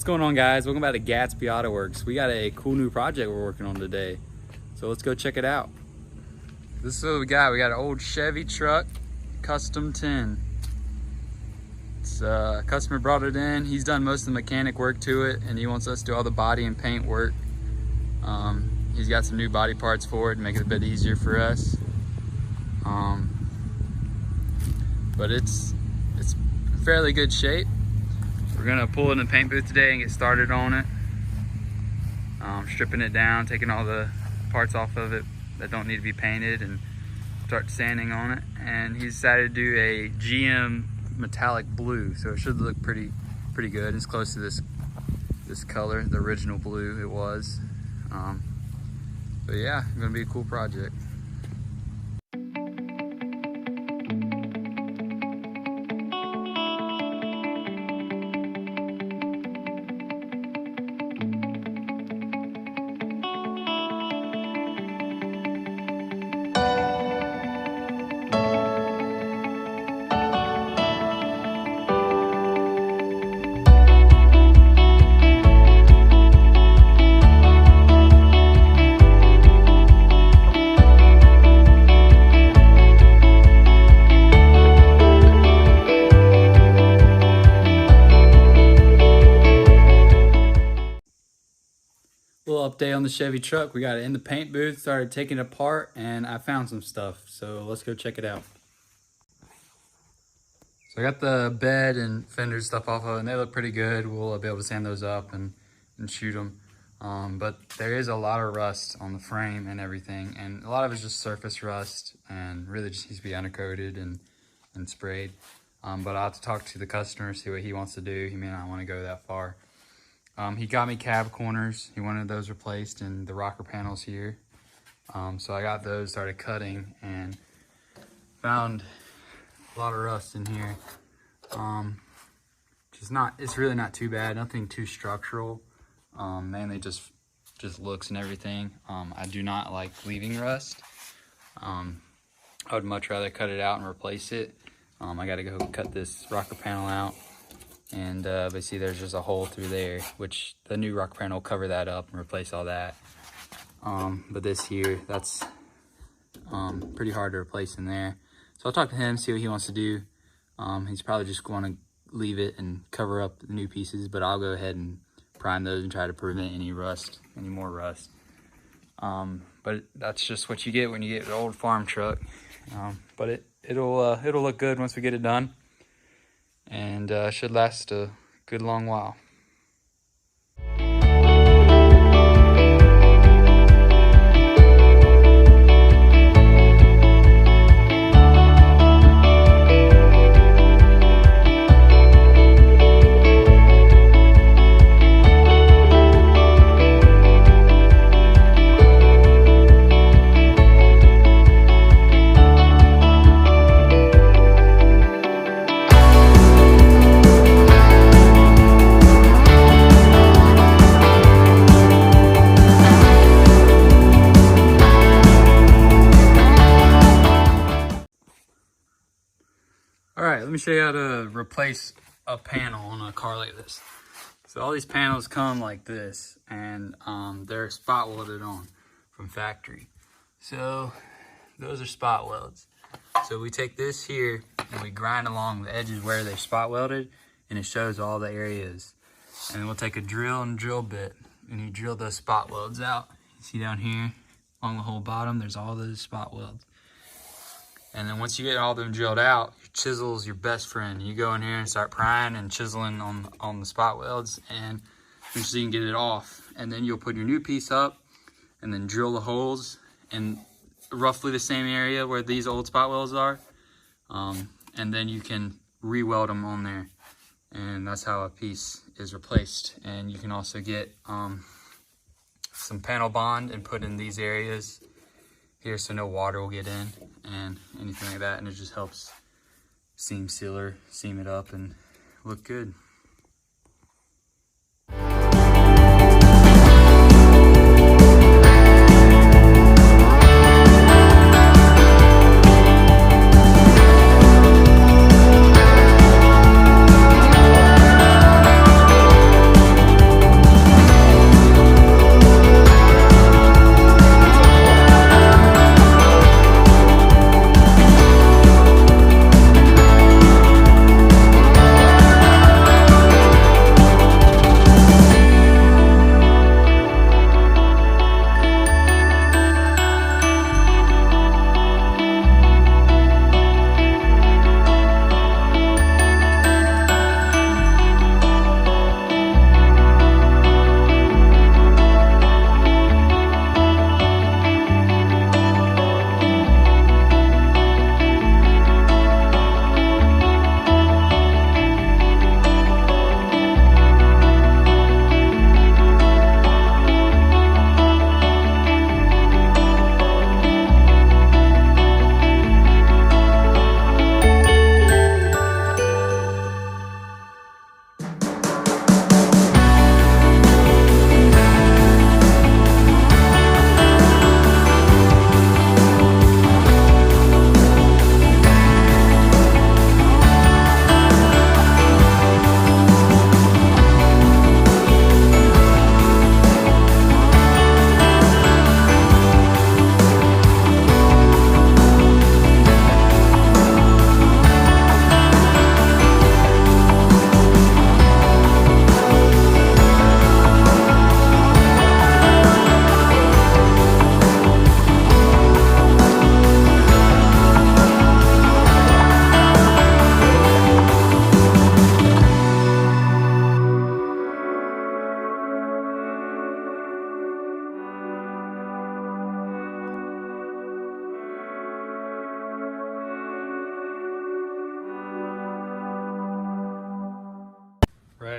going on, guys? Welcome back to Gatsby Auto Works. We got a cool new project we're working on today, so let's go check it out. This is what we got. We got an old Chevy truck, custom 10. It's customer brought it in. He's done most of the mechanic work to it, and he wants us to do all the body and paint work. He's got some new body parts for it to make it a bit easier for us. But it's in fairly good shape. We're gonna pull it in the paint booth today and get started on it. Stripping it down, taking all the parts off of it that don't need to be painted, and start sanding on it. And he decided to do a GM metallic blue, so it should look pretty good. It's close to this color, the original blue it was. But yeah, it's gonna be a cool project. Little update on the Chevy truck. We got it in the paint booth, started taking it apart, and I found some stuff. So let's go check it out. So I got the bed and fender stuff off of it, and they look pretty good. We'll be able to sand those up and shoot them. But there is a lot of rust on the frame and everything, and a lot of it's just surface rust and really just needs to be undercoated and sprayed. But I'll have to talk to the customer, see what he wants to do. He may not want to go that far. He got me cab corners. He wanted those replaced and the rocker panels here. So I got those, started cutting, and found a lot of rust in here. It's really not too bad, nothing too structural. Mainly just looks and everything. I do not like leaving rust. I would much rather cut it out and replace it. I gotta go cut this rocker panel out. And but see, there's just a hole through there, which the new rocker panel will cover that up and replace all that. But this here, that's pretty hard to replace in there. So I'll talk to him, see what he wants to do. He's probably just going to leave it and cover up the new pieces, but I'll go ahead and prime those and try to prevent any more rust. But that's just what you get when you get an old farm truck. But it'll look good once we get it done. And should last a good long while. Alright, let me show you how to replace a panel on a car like this. So all these panels come like this, and they're spot welded on from factory. So those are spot welds. So we take this here and we grind along the edges where they're spot welded, and it shows all the areas. And then we'll take a drill and drill bit, and you drill those spot welds out. You see down here along the whole bottom, there's all those spot welds. And then once you get all of them drilled out, your chisel's your best friend. You go in here and start prying and chiseling on the spot welds, and eventually you can get it off. And then you'll put your new piece up and then drill the holes in roughly the same area where these old spot welds are. And then you can re-weld them on there. And that's how a piece is replaced. And you can also get some panel bond and put in these areas here so no water will get in and anything like that, and it just helps seam it up and look good.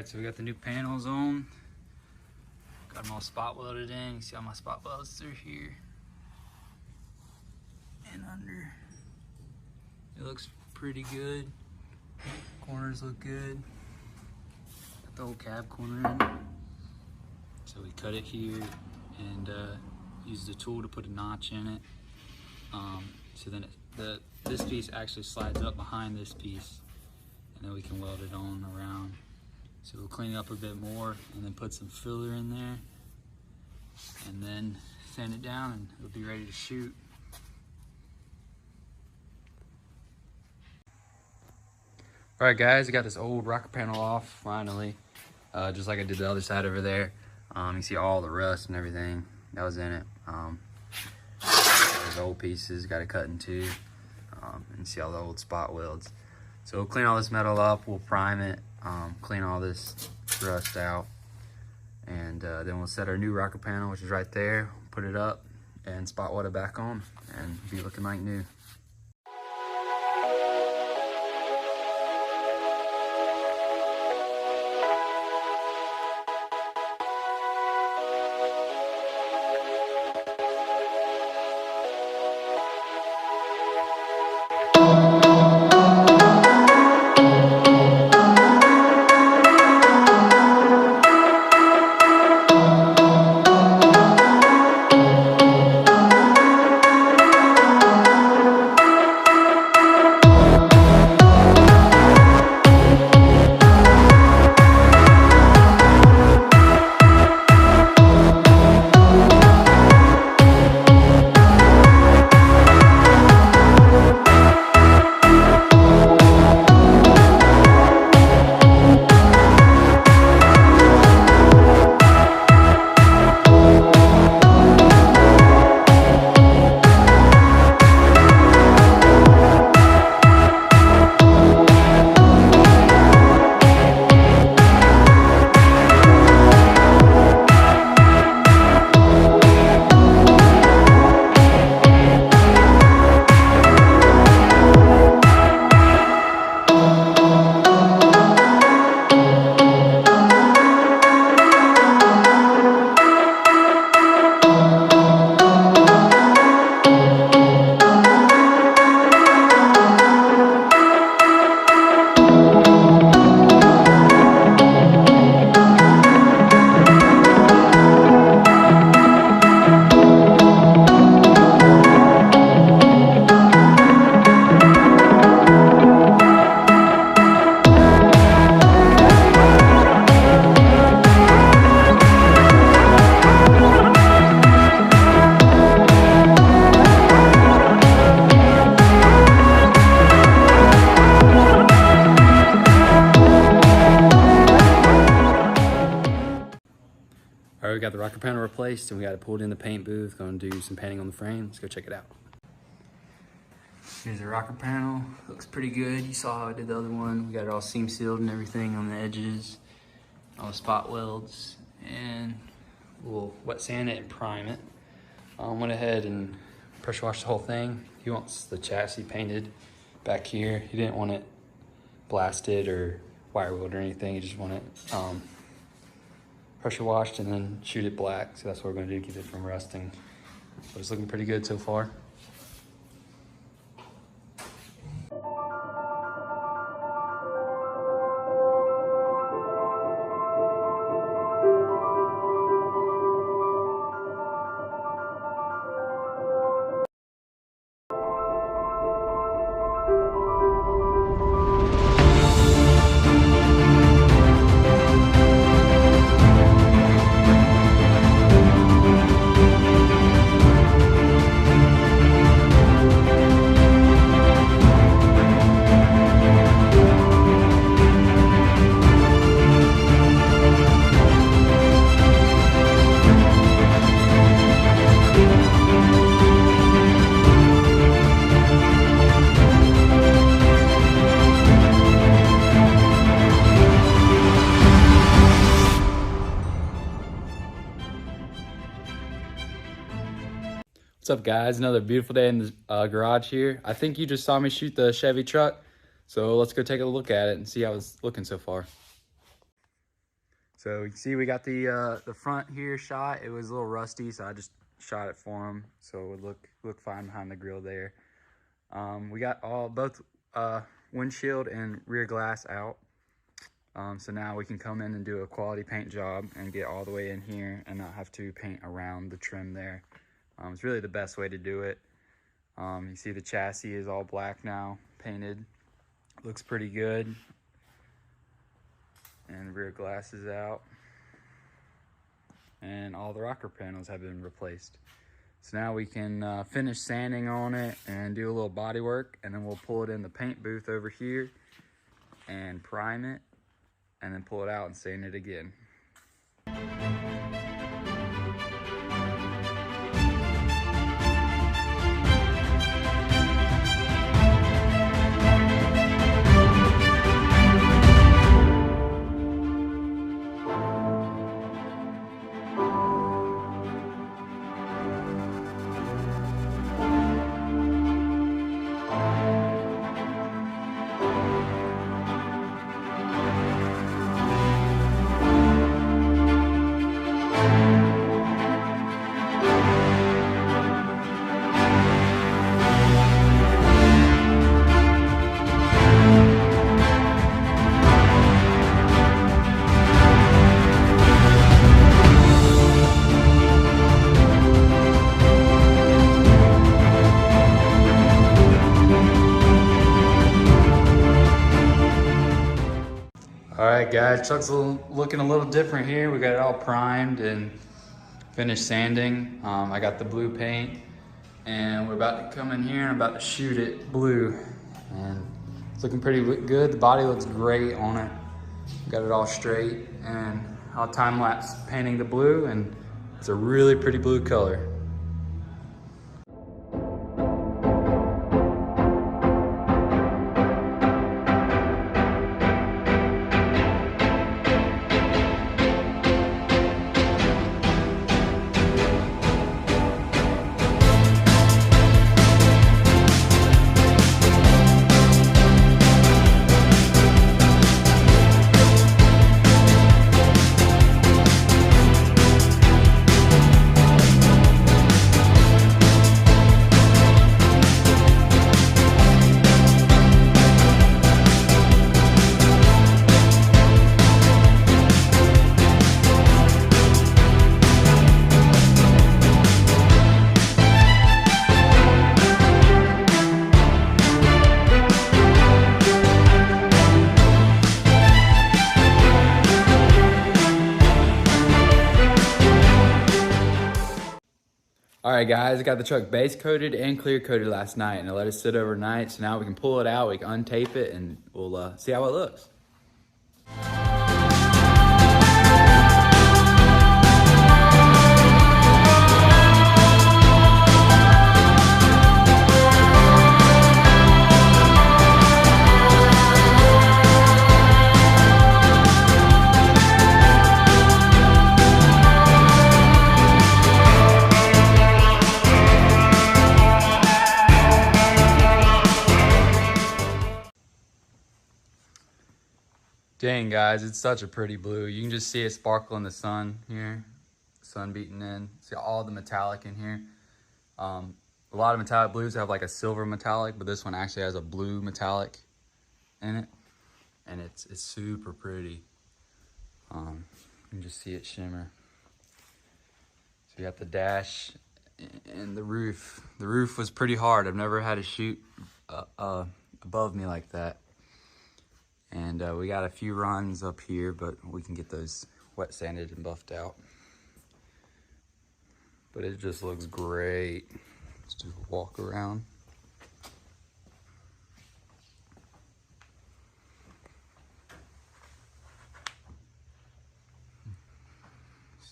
Alright, so we got the new panels on. Got them all spot welded in. You see all my spot welds through here and under. It looks pretty good. Corners look good. Got the whole cab corner in. So we cut it here and use the tool to put a notch in it. So then this piece actually slides up behind this piece, and then we can weld it on around. So we'll clean it up a bit more and then put some filler in there and then sand it down and it'll be ready to shoot. All right guys, I got this old rocker panel off finally, just like I did the other side over there. You see all the rust and everything that was in it. Those old pieces, got it cut in two, and see all the old spot welds. So we'll clean all this metal up, we'll prime it, clean all this rust out, and then we'll set our new rocker panel, which is right there, put it up and spot weld it back on and be looking like new. All right, we got the rocker panel replaced and we got it pulled in the paint booth. Going to do some painting on the frame. Let's go check it out. Here's the rocker panel. Looks pretty good. You saw how I did the other one. We got it all seam sealed and everything on the edges. All the spot welds. And we'll wet sand it and prime it. Went ahead and pressure washed the whole thing. He wants the chassis painted back here. He didn't want it blasted or wire wheeled or anything. He just wanted it pressure washed and then shoot it black. So that's what we're going to do to keep it from rusting. But it's looking pretty good so far. What's up guys, another beautiful day in the garage here. I think you just saw me shoot the Chevy truck, so let's go take a look at it and see how it's looking so far. So you can see we got the front here shot. It was a little rusty, so I just shot it for him so it would look fine behind the grill there. We got both windshield and rear glass out. So now we can come in and do a quality paint job and get all the way in here and not have to paint around the trim there. It's really the best way to do it. You see the chassis is all black now, painted. Looks pretty good. And the rear glass is out. And all the rocker panels have been replaced. So now we can finish sanding on it and do a little body work, and then we'll pull it in the paint booth over here and prime it, and then pull it out and sand it again. All right, guys, truck's looking a little different here. We got it all primed and finished sanding. I got the blue paint, and we're about to come in here and I'm about to shoot it blue. And it's looking pretty good. The body looks great on it. Got it all straight, and I'll time-lapse painting the blue, and it's a really pretty blue color. All right, guys, I got the truck base coated and clear coated last night, and I let it sit overnight. So now we can pull it out, we can untape it, and we'll see how it looks. Dang, guys, it's such a pretty blue. You can just see it sparkle in the sun here. Sun beating in. See all the metallic in here. A lot of metallic blues have like a silver metallic, but this one actually has a blue metallic in it. And it's super pretty. You can just see it shimmer. So you got the dash and the roof. The roof was pretty hard. I've never had a shoot above me like that. And we got a few runs up here, but we can get those wet sanded and buffed out. But it just looks great. Let's do a walk around.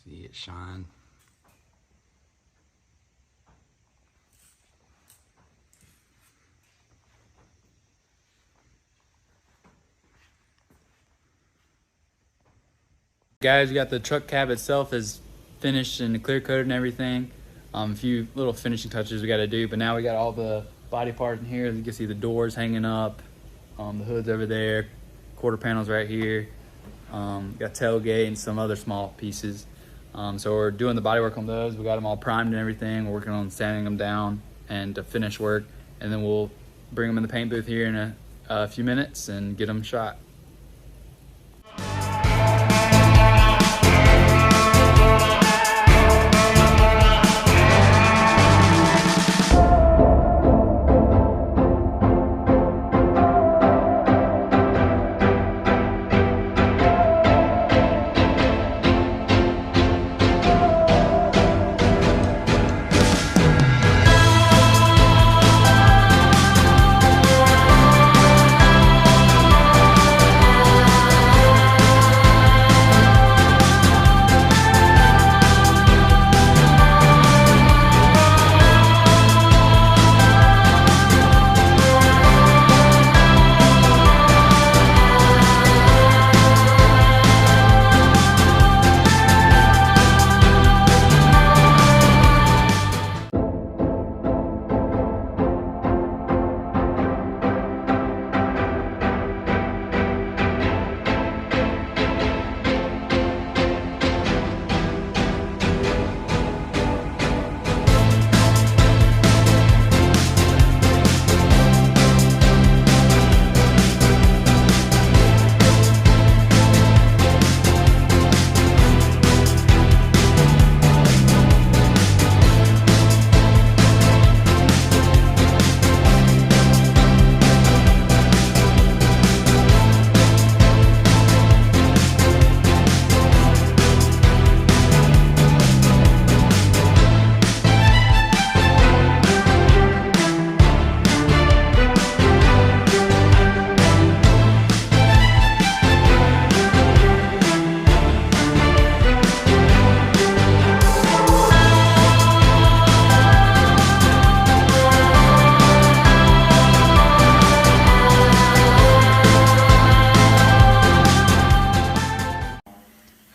See it shine. Guys, we got the truck cab itself is finished and clear coated and everything. A few little finishing touches we got to do, but now we got all the body parts in here. You can see the doors hanging up, the hood's over there, quarter panels right here. got tailgate and some other small pieces. So we're doing the body work on those. We got them all primed and everything. We're working on sanding them down and to finish work. And then we'll bring them in the paint booth here in a few minutes and get them shot.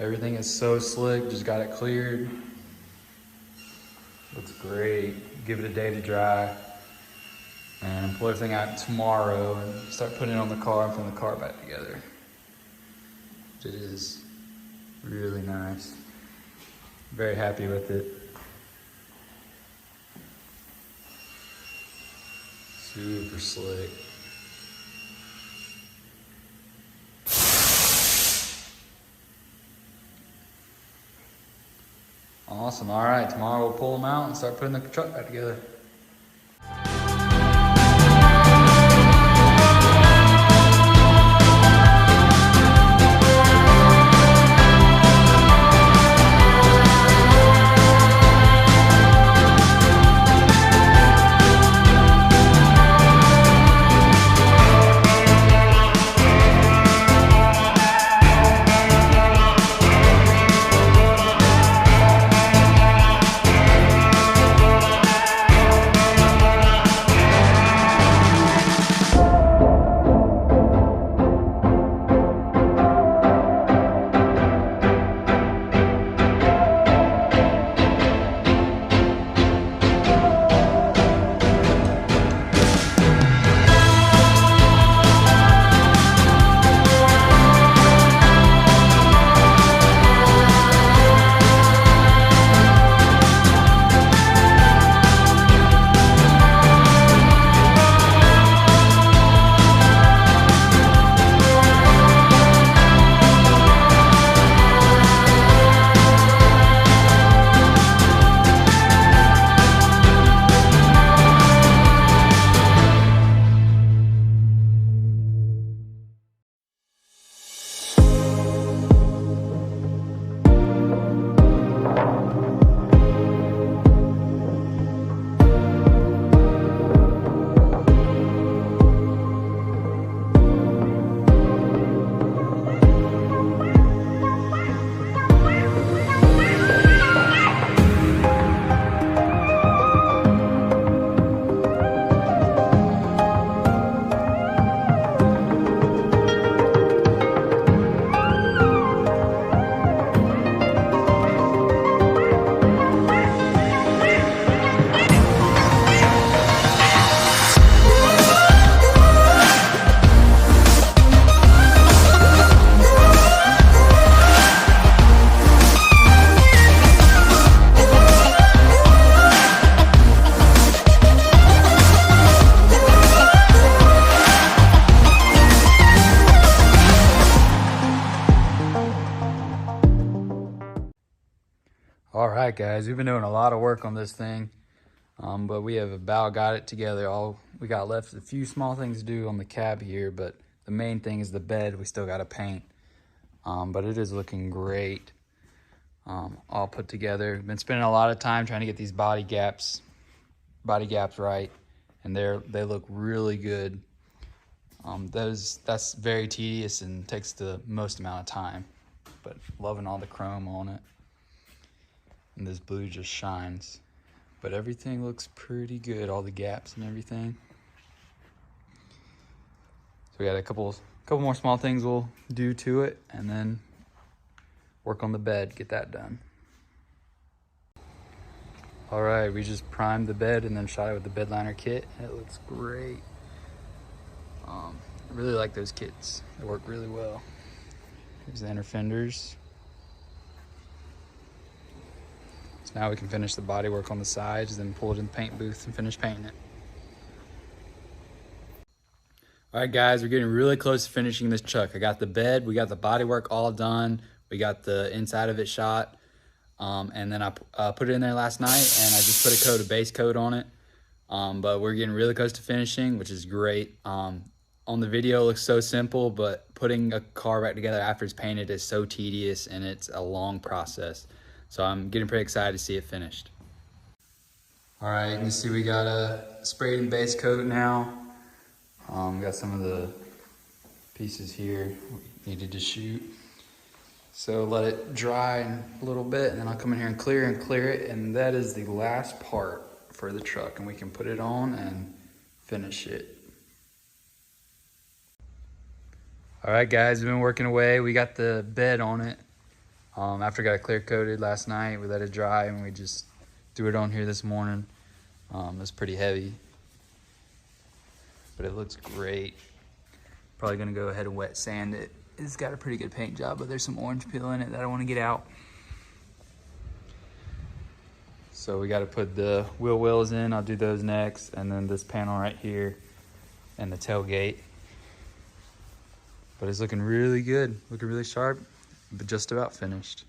Everything is so slick, just got it cleared. Looks great. Give it a day to dry. And pull everything out tomorrow and start putting it on the car and putting the car back together. It is really nice. Very happy with it. Super slick. Awesome. All right, tomorrow we'll pull them out and start putting the truck back together. All right, guys, we've been doing a lot of work on this thing, but we have about got it together. All we got left is a few small things to do on the cab here, but the main thing is the bed. We still got to paint, but it is looking great. All put together. Been spending a lot of time trying to get these body gaps right, and they look really good. That's very tedious and takes the most amount of time, but loving all the chrome on it. And this blue just shines, but everything looks pretty good, all the gaps and everything. So we got a couple more small things we'll do to it, and then work on the bed, get that done. All right, we just primed the bed and then shot it with the bed liner kit. It looks great. I really like those kits. They work really well. Here's the inner fenders. So now we can finish the body work on the sides, then pull it in the paint booth and finish painting it. All right, guys, we're getting really close to finishing this truck. I got the bed, we got the body work all done. We got the inside of it shot. And then I put it in there last night, and I just put a base coat on it. But we're getting really close to finishing, which is great. On the video, it looks so simple, but putting a car back together after it's painted is so tedious, and it's a long process. So I'm getting pretty excited to see it finished. All right, you can see we got a sprayed and base coat now. Got some of the pieces here we needed to shoot. So let it dry a little bit, and then I'll come in here and clear it, and that is the last part for the truck, and we can put it on and finish it. All right, guys, we've been working away. We got the bed on it. After I got it clear coated last night, we let it dry, and we just threw it on here this morning. It's pretty heavy, but it looks great. Probably gonna go ahead and wet sand it. It's got a pretty good paint job, but there's some orange peel in it that I want to get out. So we got to put the wheel wells in. I'll do those next, and then this panel right here and the tailgate. But it's looking really good, looking really sharp, but just about finished.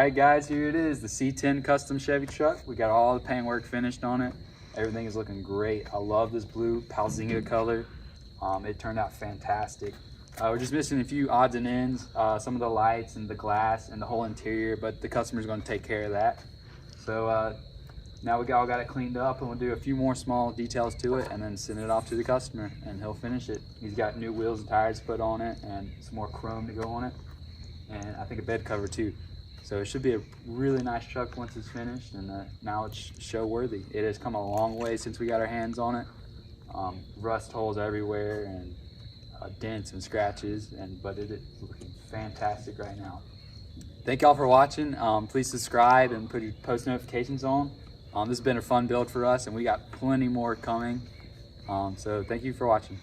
right, guys, here it is, the C10 custom Chevy truck. We got all the paintwork finished on it. Everything is looking great. I love this blue Palzinga color. It turned out fantastic. We're just missing a few odds and ends, some of the lights and the glass and the whole interior, but the customer's going to take care of that. So now we all got it cleaned up, and we'll do a few more small details to it and then send it off to the customer, and he'll finish it. He's got new wheels and tires put on it and some more chrome to go on it, and I think a bed cover too. So it should be a really nice truck once it's finished, and now it's show worthy. It has come a long way since we got our hands on it. Rust holes everywhere and dents and scratches, but it is looking fantastic right now. Thank y'all for watching. Please subscribe and put your post notifications on. This has been a fun build for us, and we got plenty more coming. So thank you for watching.